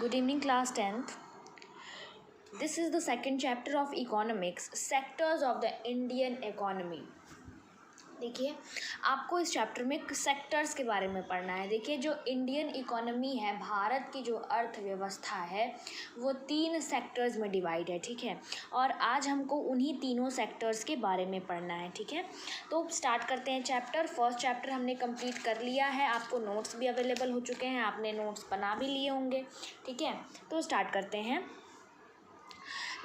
Good evening, class 10th. This is the second chapter of economics, sectors of the Indian economy. देखिए, आपको इस chapter में sectors के बारे में पढ़ना है। देखिए, जो इंडियन इकोनॉमी है, भारत की जो अर्थव्यवस्था है, वो 3 सेक्टर्स में डिवाइड है, ठीक है। और आज हमको उन्हीं तीनों सेक्टर्स के बारे में पढ़ना है, ठीक है। तो स्टार्ट करते हैं चैप्टर। फर्स्ट चैप्टर हमने कंप्लीट कर लिया है, आपको नोट्स भी अवेलेबल हो चुके हैं, आपने नोट्स बना भी लिए होंगे, ठीक है। तो स्टार्ट करते हैं।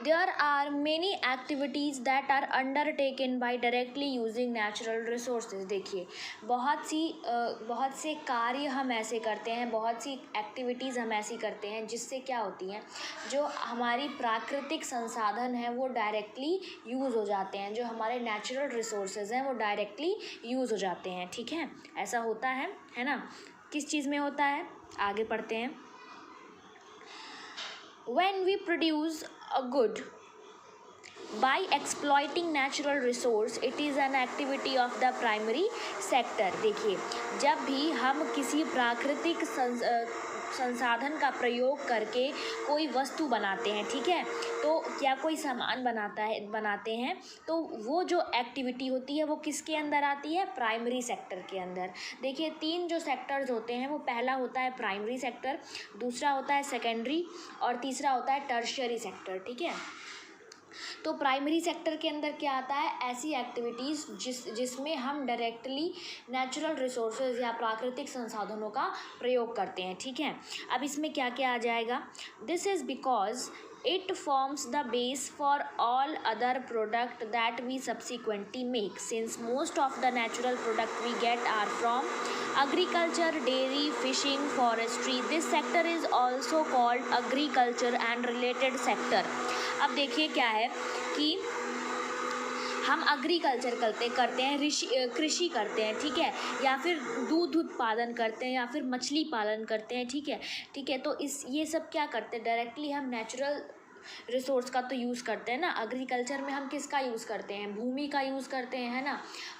There are many activities that are undertaken by directly using natural resources. देखिए, बहुत से कार्य हम ऐसे करते हैं, बहुत सी एक्टिविटीज़ हम ऐसी करते हैं जिससे क्या होती हैं, जो हमारी प्राकृतिक संसाधन हैं वो डायरेक्टली यूज़ हो जाते हैं, जो हमारे नेचुरल रिसोर्सेज हैं वो डायरेक्टली यूज़ हो जाते हैं, ठीक है। ऐसा होता है ना। किस चीज़ में होता है, आगे पढ़ते हैं। When we produce a good by exploiting natural resource, it is an activity of the primary sector. देखिए, जब भी हम किसी प्राकृतिक संसाधन का प्रयोग करके कोई वस्तु बनाते हैं, ठीक है, तो क्या कोई सामान बनाते हैं, तो वो जो एक्टिविटी होती है वो किसके अंदर आती है, प्राइमरी सेक्टर के अंदर। देखिए, 3 जो सेक्टर्स होते हैं, वो पहला होता है प्राइमरी सेक्टर, दूसरा होता है सेकेंडरी और तीसरा होता है टर्शियरी सेक्टर, ठीक है। तो प्राइमरी सेक्टर के अंदर क्या आता है, ऐसी एक्टिविटीज़ जिसमें हम डायरेक्टली नेचुरल रिसोर्सेज या प्राकृतिक संसाधनों का प्रयोग करते हैं, ठीक है। अब इसमें क्या क्या आ जाएगा, this is because it forms the base for all other product that we subsequently make, since most of the natural product we get are from agriculture, dairy, fishing, forestry. This sector is also called agriculture and related sector. अब देखिए क्या है कि हम agriculture करते हैं, कृषि करते हैं, ठीक है, या फिर दूध उत्पादन करते हैं, या फिर मछली पालन करते हैं, ठीक है। तो ये सब क्या करते हैं, डायरेक्टली हम नेचुरल रिसोर्स का तो यूज़ करते हैं ना। एग्रीकल्चर में हम किसका यूज़ करते हैं, भूमि का यूज़ करते हैं, है ना।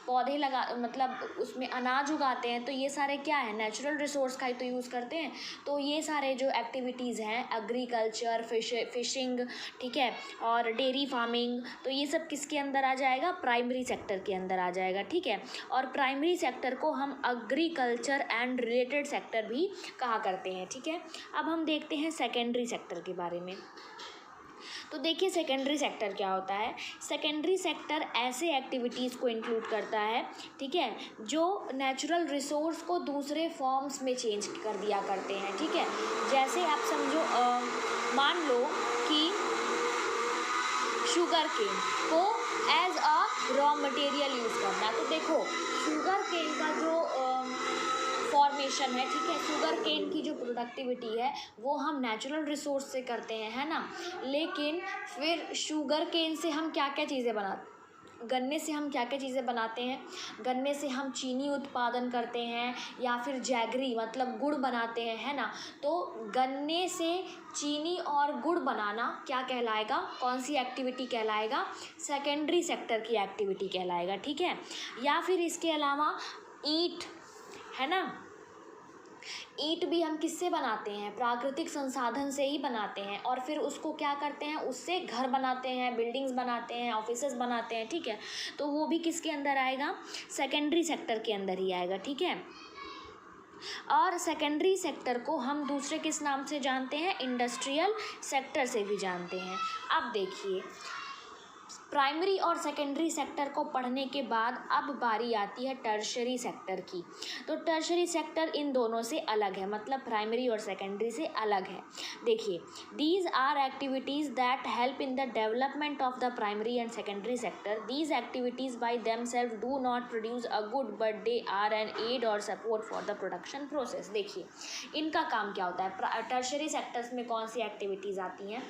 पौधे मतलब उसमें अनाज उगाते हैं, तो ये सारे क्या है, नेचुरल रिसोर्स का ही तो यूज़ करते हैं। तो ये सारे जो एक्टिविटीज़ हैं, एग्रीकल्चर, फिशिंग, ठीक है, और डेयरी फार्मिंग, तो ये सब किसके अंदर आ जाएगा, प्राइमरी सेक्टर के अंदर आ जाएगा, ठीक है। और प्राइमरी सेक्टर को हम एग्रीकल्चर एंड रिलेटेड सेक्टर भी कहा करते हैं, ठीक है। अब हम देखते हैं सेकेंडरी सेक्टर के बारे में। तो देखिए, सेकेंडरी सेक्टर क्या होता है। सेकेंडरी सेक्टर ऐसे एक्टिविटीज़ को इंक्लूड करता है, ठीक है, जो नेचुरल रिसोर्स को दूसरे फॉर्म्स में चेंज कर दिया करते हैं, ठीक है। जैसे आप समझो, मान लो कि शुगर केन को as a raw material use करना। तो देखो, शुगर केन का जो फॉर्मेशन है, ठीक है, शुगर केन की जो प्रोडक्टिविटी है वो हम नेचुरल रिसोर्स से करते हैं, है ना। लेकिन फिर शुगर केन से हम क्या क्या चीज़ें गन्ने से हम क्या क्या चीज़ें बनाते हैं, गन्ने से हम चीनी उत्पादन करते हैं, या फिर जैगरी मतलब गुड़ बनाते हैं, है ना। तो गन्ने से चीनी और गुड़ बनाना क्या कहलाएगा, कौन सी एक्टिविटी कहलाएगा, सेकेंडरी सेक्टर की एक्टिविटी कहलाएगा, ठीक है। या फिर इसके अलावा ईंट, है ना, ईंट भी हम किससे बनाते हैं, प्राकृतिक संसाधन से ही बनाते हैं, और फिर उसको क्या करते हैं, उससे घर बनाते हैं, बिल्डिंग्स बनाते हैं, ऑफिसेस बनाते हैं, ठीक है। तो वो भी किसके अंदर आएगा, सेकेंडरी सेक्टर के अंदर ही आएगा, ठीक है। और सेकेंडरी सेक्टर को हम दूसरे किस नाम से जानते हैं, इंडस्ट्रियल सेक्टर से भी जानते हैं। अब देखिए, प्राइमरी और सेकेंडरी सेक्टर को पढ़ने के बाद अब बारी आती है टर्शरी सेक्टर की। तो टर्शरी सेक्टर इन दोनों से अलग है, मतलब प्राइमरी और सेकेंडरी से अलग है। देखिए, these are activities that help in the development of the primary and secondary sector. These activities by themselves do not produce a good, but they are an aid और support for the production process. देखिए, इनका काम क्या होता है, tertiary sectors में कौन सी activities आती हैं।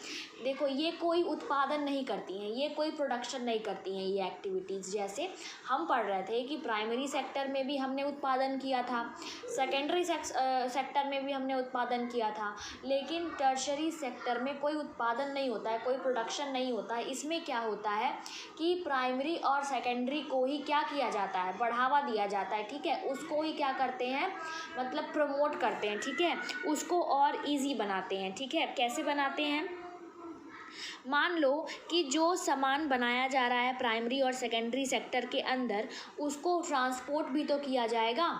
देखो, ये कोई उत्पादन नहीं करती हैं, ये कोई प्रोडक्शन नहीं करती हैं ये एक्टिविटीज़। जैसे हम पढ़ रहे थे कि प्राइमरी सेक्टर में भी हमने उत्पादन किया था, सेकेंडरी सेक्टर में भी हमने उत्पादन किया था, लेकिन टर्शरी सेक्टर में कोई उत्पादन नहीं होता है, कोई प्रोडक्शन नहीं होता है। इसमें क्या होता है कि प्राइमरी और सेकेंडरी को ही क्या किया जाता है, बढ़ावा दिया जाता है, ठीक है। उसको ही क्या करते हैं, मतलब प्रमोट करते हैं, ठीक है, उसको और इजी बनाते हैं, ठीक है। कैसे बनाते हैं, मान लो कि जो सामान बनाया जा रहा है प्राइमरी और सेकेंडरी सेक्टर के अंदर, उसको ट्रांसपोर्ट भी तो किया जाएगा,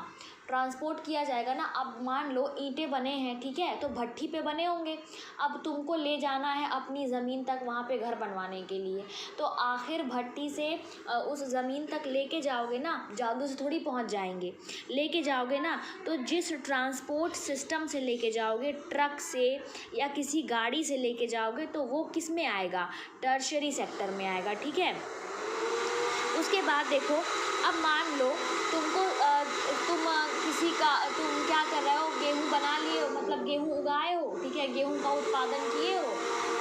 ट्रांसपोर्ट किया जाएगा ना। अब मान लो ईंटें बने हैं, ठीक है, तो भट्ठी पे बने होंगे, अब तुमको ले जाना है अपनी ज़मीन तक वहाँ पे घर बनवाने के लिए, तो आखिर भट्ठी से उस ज़मीन तक लेके जाओगे ना, जादू से थोड़ी पहुँच जाएंगे, लेके जाओगे ना, तो जिस ट्रांसपोर्ट सिस्टम से लेके जाओगे, ट्रक से या किसी गाड़ी से लेके जाओगे, तो वो किस में आएगा, टर्शरी सेक्टर में आएगा, ठीक है। उसके बाद देखो, अब मान लो तुमको तुम क्या कर रहे हो, गेहूँ बना लिए हो, मतलब गेहूँ उगाए हो, ठीक है, गेहूँ का उत्पादन किए हो,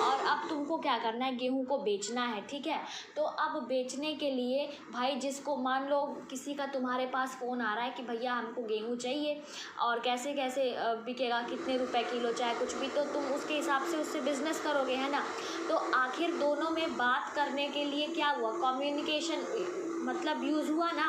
और अब तुमको क्या करना है, गेहूँ को बेचना है, ठीक है। तो अब बेचने के लिए भाई, जिसको मान लो किसी का तुम्हारे पास फ़ोन आ रहा है कि भैया हमको गेहूँ चाहिए, और कैसे कैसे बिकेगा, कितने रुपए किलो, चाहे कुछ भी, तो तुम उसके हिसाब से उससे बिज़नेस करोगे, है ना। तो आखिर दोनों में बात करने के लिए क्या हुआ, कम्युनिकेशन मतलब यूज़ हुआ ना।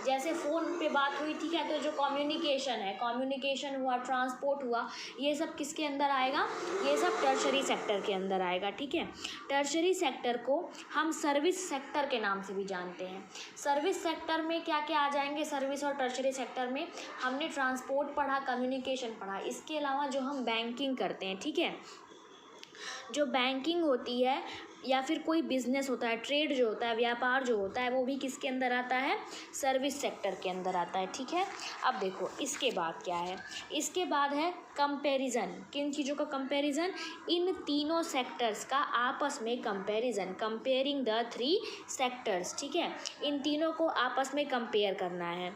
जैसे फ़ोन पे बात हुई, ठीक है, तो जो कम्युनिकेशन है, कम्युनिकेशन हुआ, ट्रांसपोर्ट हुआ, ये सब किसके अंदर आएगा, ये सब टर्शरी सेक्टर के अंदर आएगा, ठीक है। टर्शरी सेक्टर को हम सर्विस सेक्टर के नाम से भी जानते हैं। सर्विस सेक्टर में क्या क्या आ जाएंगे, सर्विस और टर्शरी सेक्टर में हमने ट्रांसपोर्ट पढ़ा, कम्युनिकेशन पढ़ा, इसके अलावा जो हम बैंकिंग करते हैं, ठीक है, जो बैंकिंग होती है या फिर कोई बिज़नेस होता है, ट्रेड जो होता है, व्यापार जो होता है, वो भी किसके अंदर आता है, सर्विस सेक्टर के अंदर आता है, ठीक है। अब देखो इसके बाद क्या है, इसके बाद है कंपैरिजन। किन चीज़ों का कंपैरिजन, इन तीनों सेक्टर्स का आपस में कंपैरिजन, कंपेयरिंग द 3 सेक्टर्स, ठीक है। इन तीनों को आपस में कंपेयर करना है,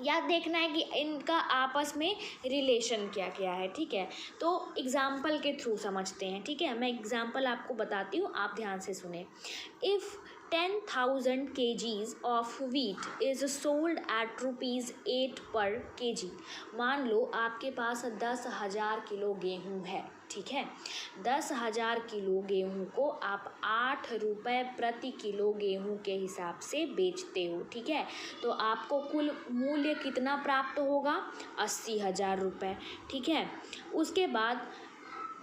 या देखना है कि इनका आपस में रिलेशन क्या क्या है, ठीक है। तो एग्ज़ाम्पल के थ्रू समझते हैं, ठीक है। मैं एग्ज़ाम्पल आपको बताती हूँ, आप ध्यान से सुने। If 10,000 kgs of wheat is sold at ₹8 पर kg। मान लो आपके पास 10,000 किलो गेहूँ है, ठीक है। 10,000 किलो गेहूँ को आप 8 रुपये प्रति किलो गेहूँ के हिसाब से बेचते हो, ठीक है। तो आपको कुल मूल्य कितना प्राप्त होगा, 80,000 रुपये, ठीक है। उसके बाद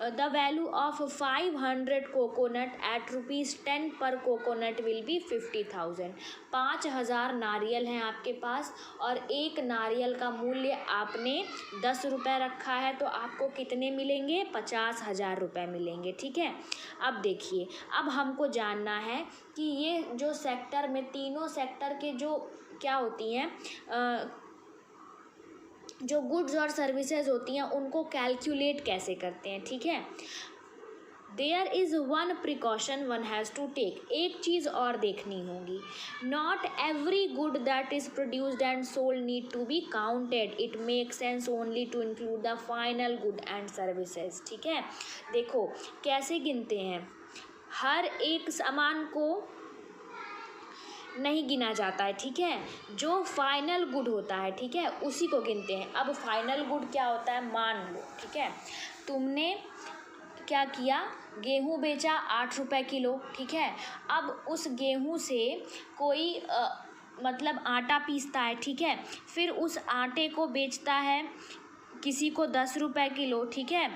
the value of 500 coconut at ₹10 पर कोकोनट विल बी 50,000। 5,000 नारियल हैं आपके पास, और एक नारियल का मूल्य आपने 10 रुपये रखा है, तो आपको कितने मिलेंगे, 50,000 रुपये मिलेंगे, ठीक है। अब देखिए, अब हमको जानना है कि ये जो सेक्टर में, तीनों सेक्टर के जो क्या होती हैं, जो गुड्स और सर्विसेज होती हैं, उनको कैलकुलेट कैसे करते हैं, ठीक है। There is one precaution one has to take. एक चीज़ और देखनी होगी, not every good that is produced and sold need to be counted, it make sense only to include the final good and services, ठीक है। देखो कैसे गिनते हैं, हर एक सामान को नहीं गिना जाता है, ठीक है। जो फाइनल गुड होता है, ठीक है, उसी को गिनते हैं। अब फाइनल गुड क्या होता है, मान लो, ठीक है, तुमने क्या किया, गेहूँ बेचा 8 रुपये किलो, ठीक है। अब उस गेहूँ से कोई मतलब आटा पीसता है, ठीक है, फिर उस आटे को बेचता है किसी को 10 रुपये किलो, ठीक है।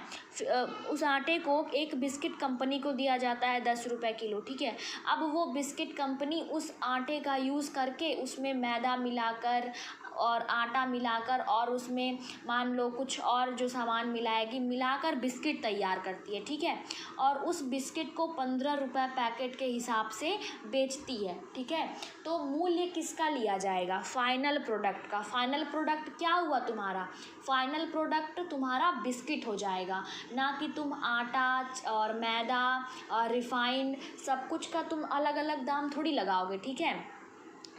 उस आटे को एक बिस्किट कंपनी को दिया जाता है 10 रुपये किलो, ठीक है। अब वो बिस्किट कंपनी उस आटे का यूज़ करके उसमें मैदा मिलाकर और आटा मिलाकर और उसमें मान लो कुछ और जो सामान मिलाएगी, मिलाकर बिस्किट तैयार करती है, ठीक है। और उस बिस्किट को 15 रुपये पैकेट के हिसाब से बेचती है, ठीक है। तो मूल्य किसका लिया जाएगा, फाइनल प्रोडक्ट का। फाइनल प्रोडक्ट क्या हुआ तुम्हारा, फाइनल प्रोडक्ट तुम्हारा बिस्किट हो जाएगा, ना कि तुम आटा और मैदा और रिफाइंड सब कुछ का तुम अलग अलग दाम थोड़ी लगाओगे, ठीक है।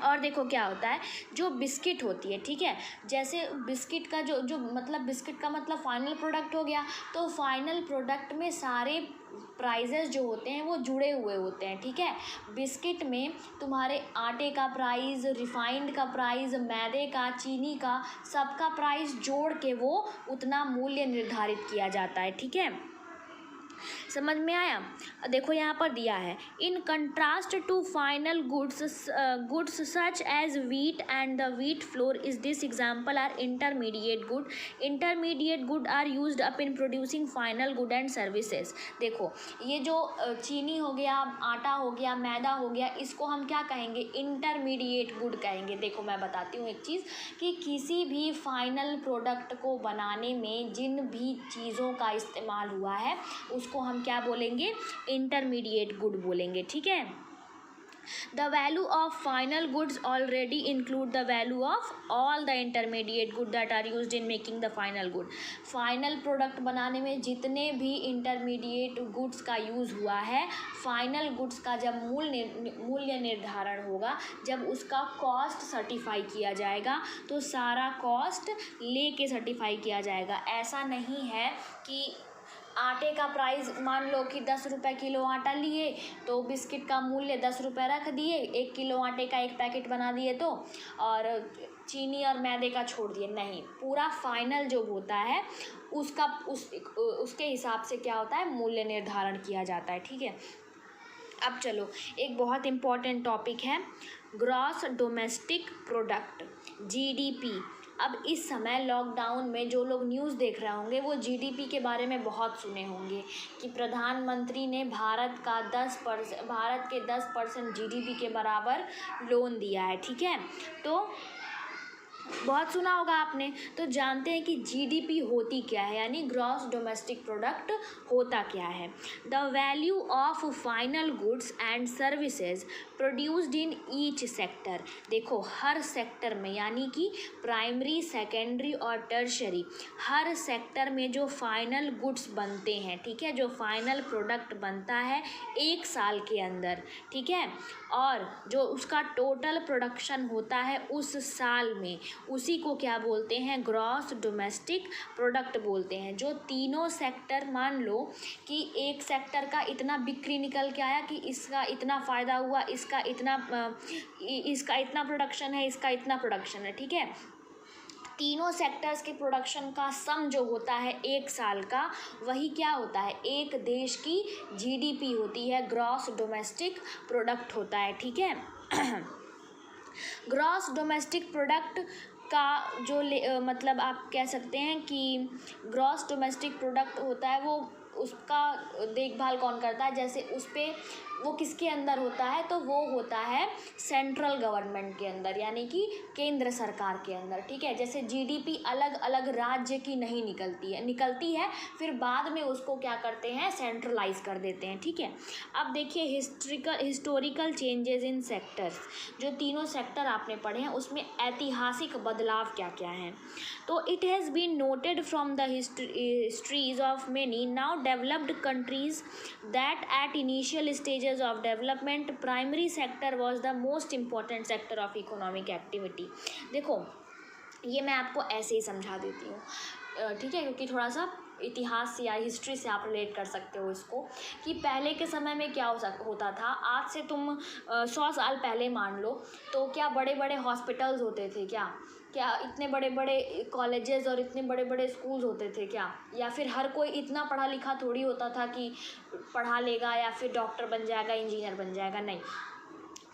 और देखो क्या होता है, जो बिस्किट होती है, ठीक है, जैसे बिस्किट का जो जो मतलब बिस्किट का मतलब फाइनल प्रोडक्ट हो गया, तो फाइनल प्रोडक्ट में सारे प्राइजेस जो होते हैं वो जुड़े हुए होते हैं, ठीक है। बिस्किट में तुम्हारे आटे का प्राइस, रिफाइंड का प्राइस, मैदे का, चीनी का, सबका प्राइस जोड़ के वो उतना मूल्य निर्धारित किया जाता है, ठीक है। समझ में आया। देखो यहाँ पर दिया है, in contrast to final goods such as wheat and the wheat flour is this example are intermediate good are used up in producing final good and services. देखो ये जो चीनी हो गया, आटा हो गया, मैदा हो गया, इसको हम क्या कहेंगे, इंटरमीडिएट गुड कहेंगे। देखो मैं बताती हूँ एक चीज़, कि किसी भी फाइनल प्रोडक्ट को बनाने में जिन भी चीज़ों का इस्तेमाल हुआ है उसको हम क्या बोलेंगे, इंटरमीडिएट गुड बोलेंगे, ठीक है। The value of final goods already include the value of all the intermediate good that are used in making the final good. Final product बनाने में जितने भी इंटरमीडिएट गुड्स का यूज़ हुआ है, फाइनल गुड्स का जब मूल्य निर्धारण होगा, जब उसका कॉस्ट सर्टिफाई किया जाएगा, तो सारा कॉस्ट लेके सर्टिफाई किया जाएगा। ऐसा नहीं है कि आटे का प्राइस मान लो कि 10 रुपये किलो आटा लिए तो बिस्किट का मूल्य 10 रुपये रख दिए, 1 किलो आटे का एक पैकेट बना दिए तो, और चीनी और मैदे का छोड़ दिए। नहीं, पूरा फाइनल जो होता है उसका उसके हिसाब से क्या होता है, मूल्य निर्धारण किया जाता है, ठीक है। अब चलो, एक बहुत इम्पॉर्टेंट टॉपिक है ग्रॉस डोमेस्टिक प्रोडक्ट, GDP। अब इस समय लॉकडाउन में जो लोग न्यूज़ देख रहे होंगे वो GDP के बारे में बहुत सुने होंगे कि प्रधानमंत्री ने भारत के 10% GDP के बराबर लोन दिया है, ठीक है। तो बहुत सुना होगा आपने। तो जानते हैं कि GDP होती क्या है, यानी ग्रॉस डोमेस्टिक प्रोडक्ट होता क्या है। The value of final goods and services produced in each sector. देखो हर सेक्टर में, यानी कि प्राइमरी, सेकेंडरी और टर्शरी, हर सेक्टर में जो फाइनल गुड्स बनते हैं, ठीक है, जो फाइनल प्रोडक्ट बनता है एक साल के अंदर, ठीक है, और जो उसका टोटल प्रोडक्शन होता है उस साल में, उसी को क्या बोलते हैं, ग्रॉस डोमेस्टिक प्रोडक्ट बोलते हैं। जो तीनों सेक्टर, मान लो कि एक सेक्टर का इतना बिक्री निकल के आया कि इसका इतना फ़ायदा हुआ, इसका इतना प्रोडक्शन है, इसका इतना प्रोडक्शन है, ठीक है। तीनों सेक्टर्स के प्रोडक्शन का सम जो होता है एक साल का, वही क्या होता है, एक देश की GDP होती है, ग्रॉस डोमेस्टिक प्रोडक्ट होता है, ठीक है। ग्रॉस डोमेस्टिक प्रोडक्ट का जो मतलब आप कह सकते हैं कि ग्रॉस डोमेस्टिक प्रोडक्ट होता है, वो उसका देखभाल कौन करता है, जैसे उस पर वो किसके अंदर होता है, तो वो होता है सेंट्रल गवर्नमेंट के अंदर, यानी कि केंद्र सरकार के अंदर, ठीक है। जैसे GDP अलग अलग राज्य की नहीं निकलती है, फिर बाद में उसको क्या करते हैं, सेंट्रलाइज कर देते हैं, ठीक है। अब देखिए हिस्टोरिकल चेंजेस इन सेक्टर्स, जो तीनों सेक्टर आपने पढ़े हैं उसमें ऐतिहासिक बदलाव क्या क्या हैं। तो it has been noted from the histories of many now developed countries that at initial stages of development primary sector was the most important sector of economic activity। देखो ये मैं आपको ऐसे ही समझा देती हूँ, ठीक है, क्योंकि थोड़ा सा इतिहास या हिस्ट्री से आप रिलेट कर सकते हो इसको, कि पहले के समय में क्या होता था। आज से तुम 100 साल पहले मान लो, तो क्या बड़े बड़े हॉस्पिटल्स होते थे क्या, इतने बड़े बड़े कॉलेजेस और इतने बड़े बड़े स्कूल्स होते थे क्या, या फिर हर कोई इतना पढ़ा लिखा थोड़ी होता था कि पढ़ा लेगा या फिर डॉक्टर बन जाएगा, इंजीनियर बन जाएगा, नहीं।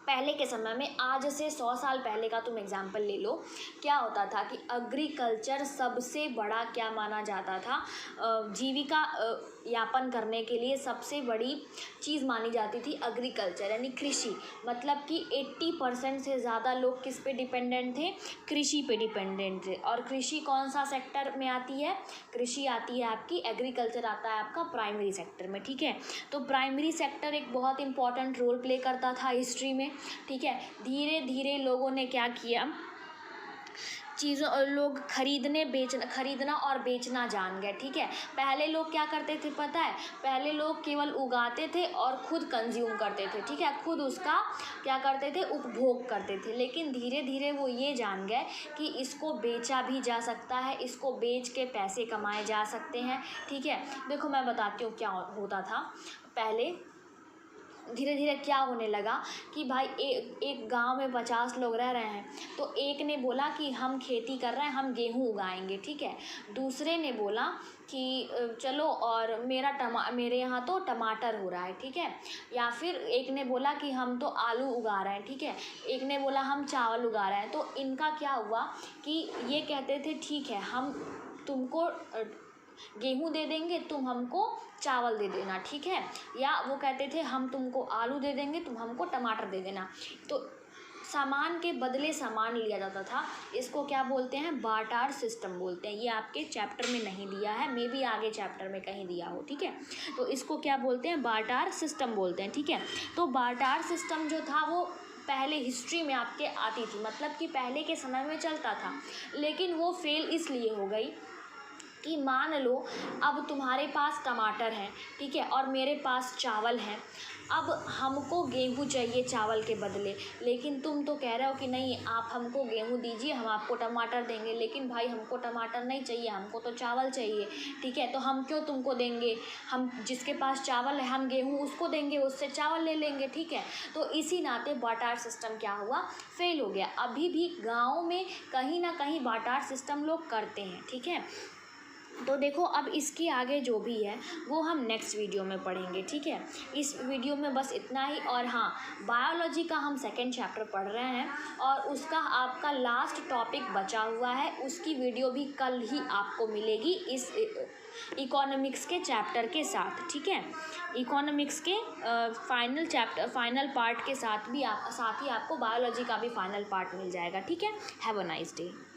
पहले के समय में, आज से 100 साल पहले का तुम एग्जाम्पल ले लो, क्या होता था कि एग्रीकल्चर सबसे बड़ा क्या माना जाता था, जीविका यापन करने के लिए सबसे बड़ी चीज़ मानी जाती थी एग्रीकल्चर, यानी कृषि। मतलब कि 80% से ज़्यादा लोग किस पे डिपेंडेंट थे, कृषि पे डिपेंडेंट थे। और कृषि कौन सा सेक्टर में आती है, कृषि आती है आपकी, एग्रीकल्चर आता है आपका प्राइमरी सेक्टर में, ठीक है। तो प्राइमरी सेक्टर एक बहुत इंपॉर्टेंट रोल प्ले करता था हिस्ट्री में, ठीक है। धीरे धीरे लोगों ने क्या किया लोग खरीदना और बेचना जान गए, ठीक है। पहले लोग क्या करते थे पता है, पहले लोग केवल उगाते थे और खुद कंज्यूम करते थे, ठीक है, खुद उसका क्या करते थे, उपभोग करते थे। लेकिन धीरे धीरे वो ये जान गए कि इसको बेचा भी जा सकता है, इसको बेच के पैसे कमाए जा सकते हैं, ठीक है। देखो मैं बताती हूँ क्या होता था पहले। धीरे धीरे क्या होने लगा कि भाई एक गांव में 50 लोग रह रहे हैं, तो एक ने बोला कि हम खेती कर रहे हैं, हम गेहूं उगाएंगे, ठीक है। दूसरे ने बोला कि चलो और मेरे यहाँ तो टमाटर हो रहा है, ठीक है। या फिर एक ने बोला कि हम तो आलू उगा रहे हैं, ठीक है। एक ने बोला हम चावल उगा रहे हैं। तो इनका क्या हुआ कि ये कहते थे ठीक है, हम तुमको गेहूं दे देंगे, तुम हमको चावल दे देना, ठीक है। या वो कहते थे हम तुमको आलू दे देंगे, तुम हमको टमाटर दे देना। तो सामान के बदले सामान लिया जाता था। इसको क्या बोलते हैं, बार्टर सिस्टम बोलते हैं। ये आपके चैप्टर में नहीं दिया है, मे बी आगे चैप्टर में कहीं दिया हो, ठीक है। तो इसको क्या बोलते हैं, बार्टर सिस्टम बोलते हैं, ठीक है। तो बार्टर सिस्टम जो था वो पहले हिस्ट्री में आपके आती थी, मतलब कि पहले के समय में चलता था। लेकिन वो फेल इसलिए हो गई कि मान लो अब तुम्हारे पास टमाटर है, ठीक है, और मेरे पास चावल है। अब हमको गेहूं चाहिए चावल के बदले, लेकिन तुम तो कह रहे हो कि नहीं आप हमको गेहूं दीजिए, हम आपको टमाटर देंगे। लेकिन भाई हमको टमाटर नहीं चाहिए, हमको तो चावल चाहिए, ठीक है। तो हम क्यों तुमको देंगे, हम जिसके पास चावल है हम गेहूं उसको देंगे, उससे चावल ले लेंगे, ठीक है। तो इसी नाते बार्टर सिस्टम क्या हुआ, फेल हो गया। अभी भी गाँव में कहीं ना कहीं बार्टर सिस्टम लोग करते हैं, ठीक है। तो देखो अब इसके आगे जो भी है वो हम नेक्स्ट वीडियो में पढ़ेंगे, ठीक है। इस वीडियो में बस इतना ही। और हाँ, बायोलॉजी का हम सेकंड चैप्टर पढ़ रहे हैं और उसका आपका लास्ट टॉपिक बचा हुआ है, उसकी वीडियो भी कल ही आपको मिलेगी इस इकोनॉमिक्स के चैप्टर के साथ, ठीक है। इकोनॉमिक्स के फाइनल पार्ट के साथ ही आपको बायोलॉजी का भी फाइनल पार्ट मिल जाएगा, ठीक है। Have a nice day.